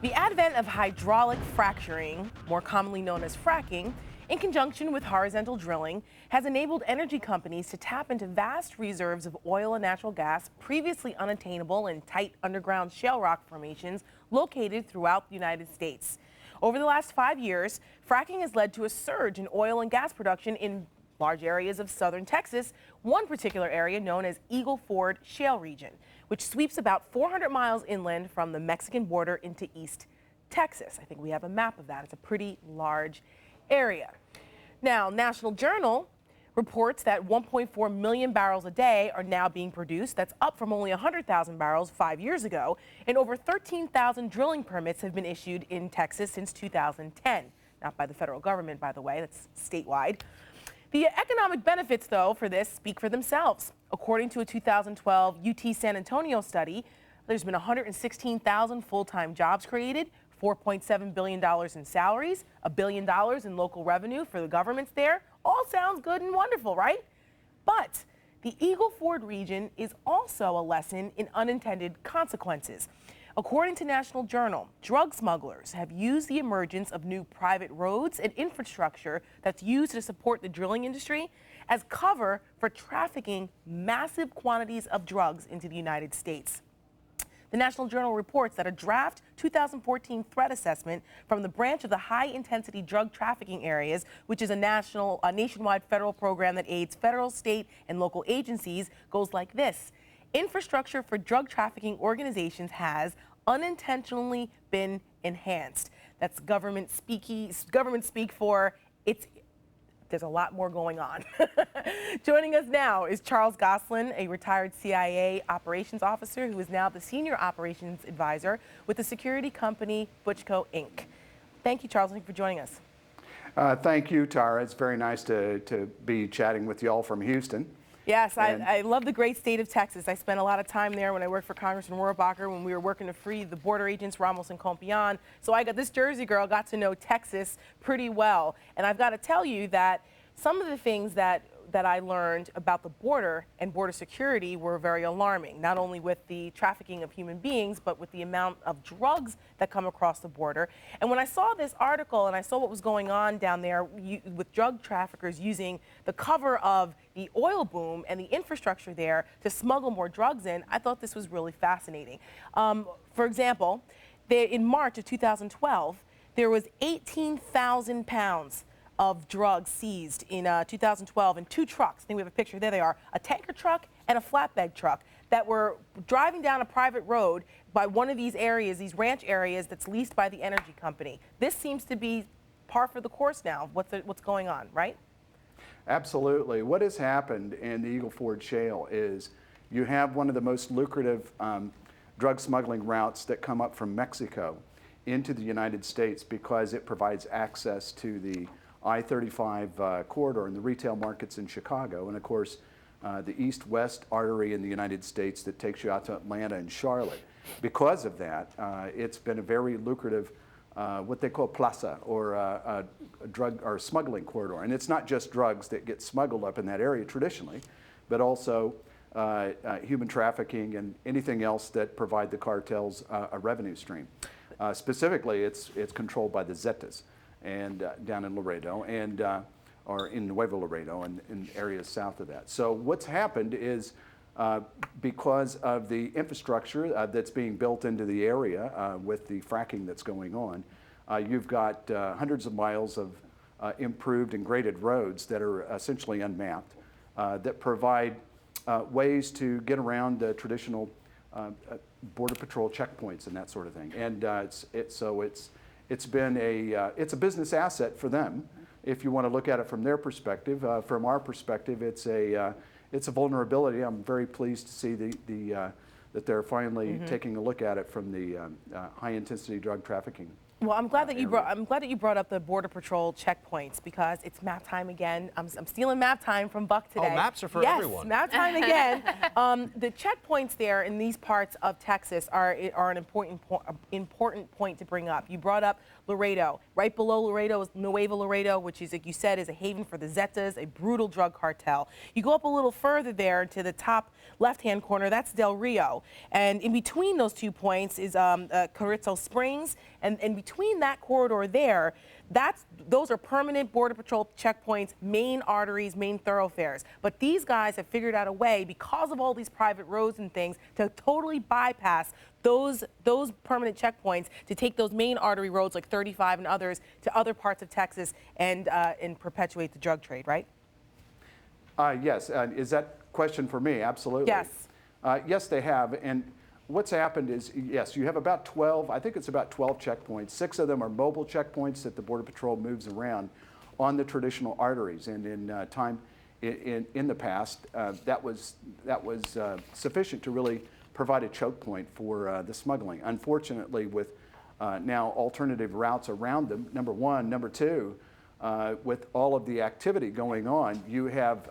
The advent of hydraulic fracturing, more commonly known as fracking, in conjunction with horizontal drilling, has enabled energy companies to tap into vast reserves of oil and natural gas previously unattainable in tight underground shale rock formations located throughout the United States. Over the last 5 years, fracking has led to a surge in oil and gas production in large areas of southern Texas, one particular area known as Eagle Ford Shale region, which sweeps about 400 miles inland from the Mexican border into East Texas. I think we have a map of that. It's a pretty large area. Now, National Journal reports that 1.4 million barrels a day are now being produced. That's up from only 100,000 barrels 5 years ago. And over 13,000 drilling permits have been issued in Texas since 2010. Not by the federal government, by the way, that's statewide. The economic benefits, though, for this speak for themselves. According to a 2012 UT San Antonio study, there's been 116,000 full-time jobs created, $4.7 billion in salaries, $1 billion in local revenue for the governments there. All sounds good and wonderful, right? But the Eagle Ford region is also a lesson in unintended consequences. According to National Journal, drug smugglers have used the emergence of new private roads and infrastructure that's used to support the drilling industry as cover for trafficking massive quantities of drugs into the United States. The National Journal reports that a draft 2014 threat assessment from the branch of the high-intensity drug trafficking areas, which is a nationwide federal program that aids federal, state, and local agencies, goes like this. Infrastructure for drug trafficking organizations has unintentionally been enhanced. That's government speak for there's a lot more going on. Joining us now is Charles Goslin, a retired CIA operations officer who is now the senior operations advisor with the security company Butchko, Inc. Thank you, Charles, for joining us. Thank you, Tara. It's very nice to be chatting with you all from Houston. Yes, I love the great state of Texas. I spent a lot of time there when I worked for Congressman Rohrabacher when we were working to free the border agents, Ramos and Compián. So this Jersey girl got to know Texas pretty well. And I've got to tell you that some of the things that I learned about the border and border security were very alarming, not only with the trafficking of human beings, but with the amount of drugs that come across the border. And when I saw this article and I saw what was going on down there with drug traffickers using the cover of the oil boom and the infrastructure there to smuggle more drugs in, I thought this was really fascinating. For example, in March of 2012, there was 18,000 pounds of drugs seized in 2012 in 2 trucks. I think we have a picture. There they are, a tanker truck and a flatbed truck that were driving down a private road by one of these areas, these ranch areas that's leased by the energy company. This seems to be par for the course now, what's going on, right? Absolutely. What has happened in the Eagle Ford Shale is you have one of the most lucrative drug smuggling routes that come up from Mexico into the United States because it provides access to the I-35 corridor and the retail markets in Chicago, and of course the east-west artery in the United States that takes you out to Atlanta and Charlotte. Because of that, it's been a very lucrative what they call plaza, or a drug or smuggling corridor. And it's not just drugs that get smuggled up in that area traditionally, but also human trafficking and anything else that provide the cartels a revenue stream. Specifically, it's controlled by the Zetas and down in Laredo and or in Nuevo Laredo and in areas south of that. So what's happened is because of the infrastructure that's being built into the area with the fracking that's going on, you've got hundreds of miles of improved and graded roads that are essentially unmapped that provide ways to get around the traditional border patrol checkpoints and that sort of thing. And it's a business asset for them, if you want to look at it from their perspective. From our perspective, it's a vulnerability. I'm very pleased to see that they're finally taking a look at it from the high-intensity drug trafficking. Well, I'm glad that you brought up the Border Patrol checkpoints, because it's map time again. I'm stealing map time from Buck today. Oh, maps are for everyone. Yes, map time again. The checkpoints there in these parts of Texas are an important point to bring up. You brought up Laredo. Right below Laredo is Nuevo Laredo, which is, like you said, is a haven for the Zetas, a brutal drug cartel. You go up a little further there to the top left-hand corner, that's Del Rio. And in between those 2 points is Carrizo Springs, and in between that corridor there, those are permanent Border Patrol checkpoints, main arteries, main thoroughfares. But these guys have figured out a way, because of all these private roads and things, to totally bypass those permanent checkpoints, to take those main artery roads like 35 and others to other parts of Texas and perpetuate the drug trade, right? Yes. Is that question for me? Absolutely. Yes. Yes, they have. And what's happened is, yes, you have about 12, I think it's about 12 checkpoints. 6 of them are mobile checkpoints that the Border Patrol moves around on the traditional arteries. And in the past, that was sufficient to really provide a choke point for the smuggling. Unfortunately, with now alternative routes around them, number one. Number two, with all of the activity going on, you have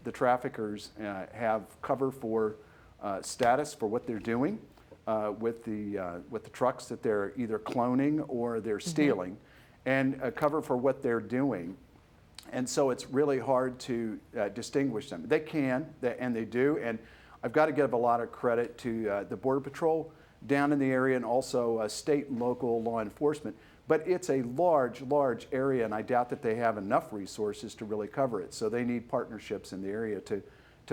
the traffickers have cover for status for what they're doing with the trucks that they're either cloning or they're stealing, and cover for what they're doing. And so it's really hard to distinguish them. They can, and they do, and I've got to give a lot of credit to the Border Patrol down in the area, and also state and local law enforcement. But it's a large, large area, and I doubt that they have enough resources to really cover it. So they need partnerships in the area to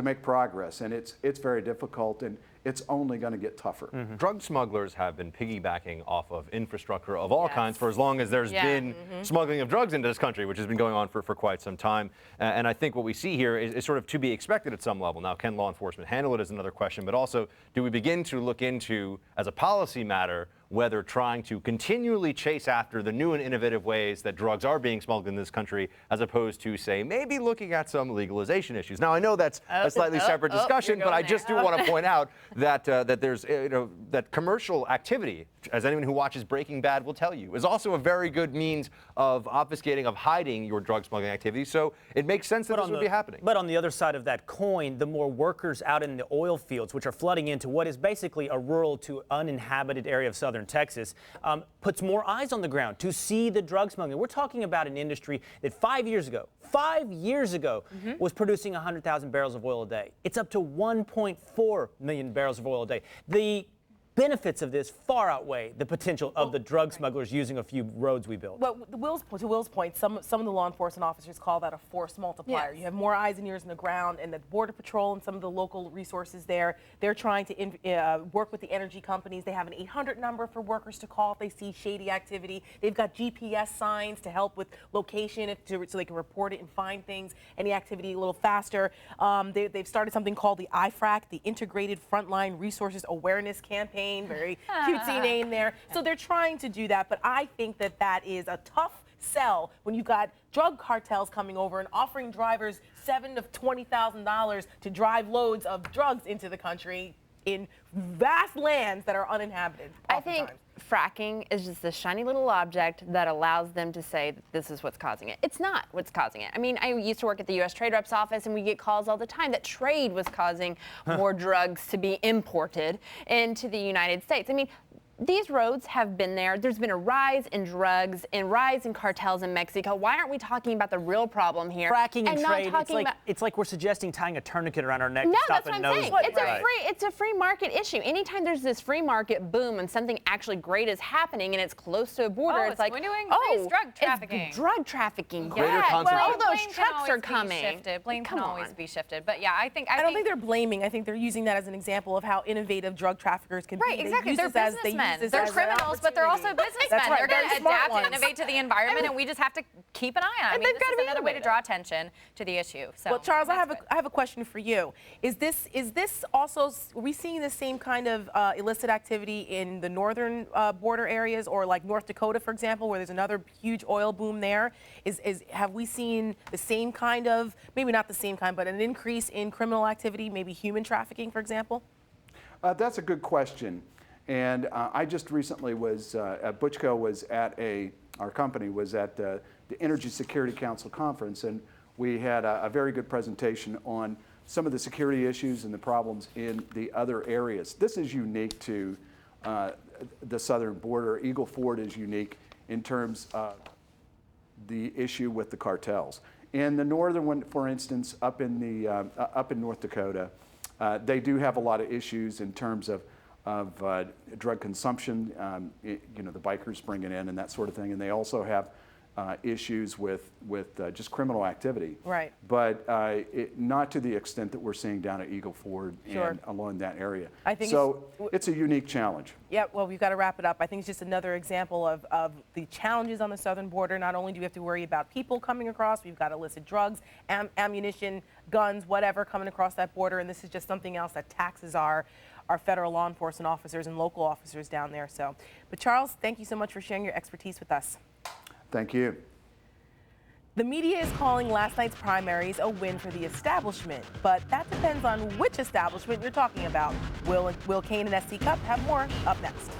make progress, and it's very difficult, and it's only going to get tougher. Drug smugglers have been piggybacking off of infrastructure of all kinds for as long as there's been smuggling of drugs into this country, which has been going on for quite some time. And I think what we see here is sort of to be expected at some level. Now, can law enforcement handle it is another question, but also, do we begin to look into, as a policy matter, whether trying to continually chase after the new and innovative ways that drugs are being smuggled in this country, as opposed to, say, maybe looking at some legalization issues. Now, I know that's a slightly separate discussion, but I just do want to point out that that there's that commercial activity, as anyone who watches Breaking Bad will tell you, is also a very good means of obfuscating, of hiding your drug smuggling activity. So it makes sense that this would be happening. But on the other side of that coin, the more workers out in the oil fields, which are flooding into what is basically a rural to uninhabited area of southern Texas, puts more eyes on the ground to see the drug smuggling. We're talking about an industry that 5 years ago, was producing 100,000 barrels of oil a day. It's up to 1.4 million barrels of oil a day. The benefits of this far outweigh the potential of the drug smugglers using a few roads we built. Well, to Will's point, some of the law enforcement officers call that a force multiplier. Yes. You have more eyes and ears on the ground, and the Border Patrol and some of the local resources there, they're trying to work with the energy companies. They have an 800 number for workers to call if they see shady activity. They've got GPS signs to help with location so they can report it and find things, any activity a little faster. They've started something called the IFRAC, the Integrated Frontline Resources Awareness Campaign. Very cutesy name there. So they're trying to do that, but I think that is a tough sell when you've got drug cartels coming over and offering drivers $7,000 to $20,000 to drive loads of drugs into the country in vast lands that are uninhabited. I think fracking is just this shiny little object that allows them to say that this is what's causing it. It's not what's causing it. I mean, I used to work at the U.S. Trade Rep's office, and we get calls all the time that trade was causing more drugs to be imported into the United States. I mean, these roads have been there. There's been a rise in drugs and rise in cartels in Mexico. Why aren't we talking about the real problem here? Fracking and trade, it's like we're suggesting tying a tourniquet around our neck. No, to stop that's what I'm nose saying. bleed. It's a free market issue. Anytime there's this free market boom and something actually great is happening and it's close to a border, it's like, it's drug trafficking. It's drug trafficking. Greater Yeah, concentration. all those trucks are coming. Blame Come can always on. be shifted. But yeah, I don't think they're blaming. I think they're using that as an example of how innovative drug traffickers can be. Right, exactly. They're businessmen. They're They're criminals, but they're also businessmen. Right. They're going to Very smart adapt ones. and innovate to the envirment, and we just have to keep an eye on it. I mean, this is another way to draw attention to the issue. So, well, Charles, I have a question for you. Is this also, are we seeing the same kind of illicit activity in the northern border areas, or like North Dakota, for example, where there's another huge oil boom there? Have we seen the same kind of, maybe not the same kind, but an increase in criminal activity, maybe human trafficking, for example? That's a good question. And I just recently was, Butchko was at our company was at the Energy Security Council conference, and we had a very good presentation on some of the security issues and the problems in the other areas. This is unique to the southern border. Eagle Ford is unique in terms of the issue with the cartels. In the northern one, for instance, up in North Dakota, they do have a lot of issues in terms of drug consumption, the bikers bringing in and that sort of thing, and they also have issues with just criminal activity. Right. But not to the extent that we're seeing down at Eagle Ford and along that area. I think it's a unique challenge. Yeah, well, we've got to wrap it up. I think it's just another example of the challenges on the southern border. Not only do we have to worry about people coming across, we've got illicit drugs, ammunition, guns, whatever coming across that border, and this is just something else that taxes our federal law enforcement officers and local officers down there. So, but Charles, thank you so much for sharing your expertise with us. Thank you. The media is calling last night's primaries a win for the establishment, but that depends on which establishment you're talking about. Will Kane and SC Cup have more up next.